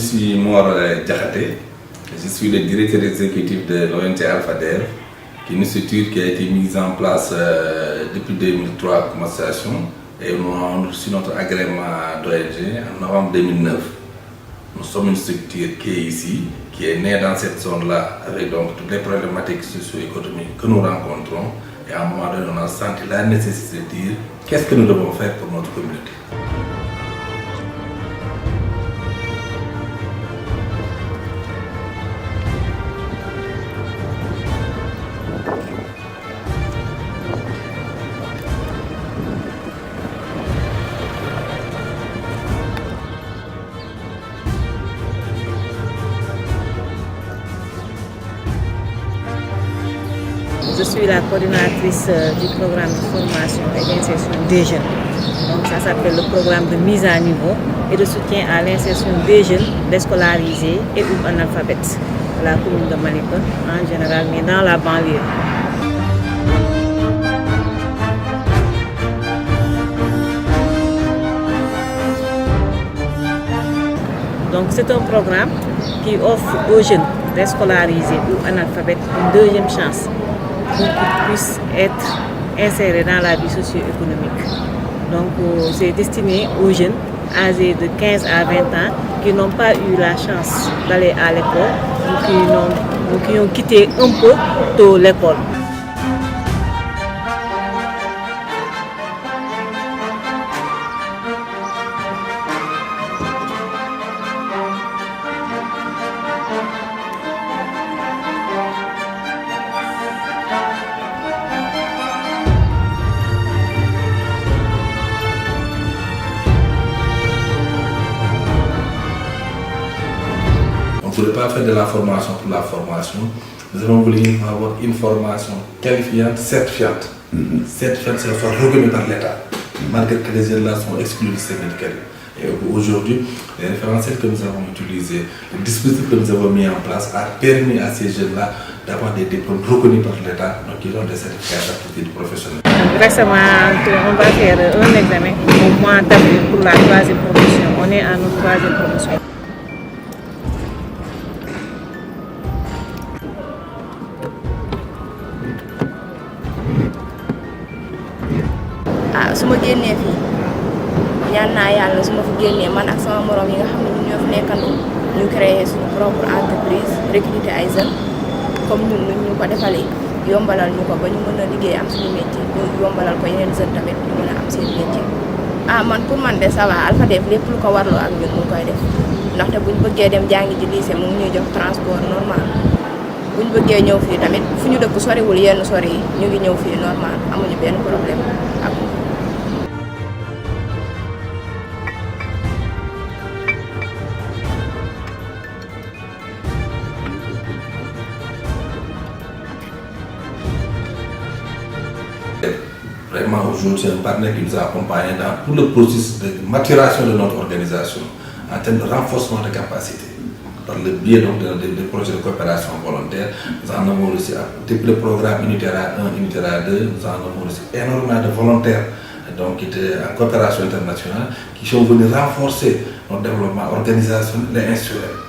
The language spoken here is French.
suis Mor Diakhaté, je suis le directeur exécutif de l'ONG Alphader, qui est une structure qui a été mise en place depuis 2003 comme association et nous avons reçu notre agrément d'ONG en novembre 2009. Nous sommes une structure qui est ici, qui est née dans cette zone-là avec donc toutes les problématiques socio-économiques que nous rencontrons et à un moment donné on a senti la nécessité de dire qu'est-ce que nous devons faire pour notre communauté. Je suis la coordinatrice du programme de formation et d'insertion des jeunes. Donc ça s'appelle le programme de mise à niveau et de soutien à l'insertion des jeunes déscolarisés et ou analphabètes de la commune de Malika en général, mais dans la banlieue. Donc c'est un programme qui offre aux jeunes déscolarisés ou analphabètes une deuxième chance pour qu'ils puissent être insérés dans la vie socio-économique. Donc c'est destiné aux jeunes âgés de 15 à 20 ans qui n'ont pas eu la chance d'aller à l'école ou qui ont quitté un peu tôt l'école. On ne voulait pas faire de la formation pour la formation. Nous avons voulu avoir une formation qualifiante, certifiante. Certifiante, c'est soit reconnue par l'État, malgré que les jeunes-là sont exclus du système médical. Et aujourd'hui, les référentiels que nous avons utilisés, le dispositif que nous avons mis en place a permis à ces jeunes-là d'avoir des diplômes reconnus par l'État, donc ils ont des certificats d'aptitude professionnelle. Récemment, on va faire un examen au mois d'avril pour la 3e promotion. On est en notre 3e promotion. su ma génnee fii ñaan naa yàlla su ma fi génnee man ak sama morom yi nga xam ne ñun ñoo fi nekkandoo ñu créer suñu propre entreprise recruter ay jeunes comme ñun ñu ko defalee yombalal ñu ko ba ñu mën a liggéey am suñu métier ñu yombalal ko yeneen jeunes tamit ñu mën a am seen métier. Man pour man de ça va Alphader lépp lu ko warloo ak ñun mu koy def ndaxte buñ bëggee dem jàngi ji lycée mu ngi ñuy jox transport normal buñ bëggee ñëw fii tamit fu ñu dëkk soriwul yenn sori yi ñu ngi ñëw fii normal amuñu benn problème ak Vraiment, aujourd'hui, c'est un partenaire qui nous a accompagnés dans tout le processus de maturation de notre organisation en termes de renforcement de capacité. Par le biais donc des projets de coopération volontaire, nous en avons reçu depuis le programme Unitera 1, Unitera 2, nous en avons reçu énormément de volontaires donc, qui étaient en coopération internationale, qui sont venus renforcer notre développement organisationnel et institutionnel.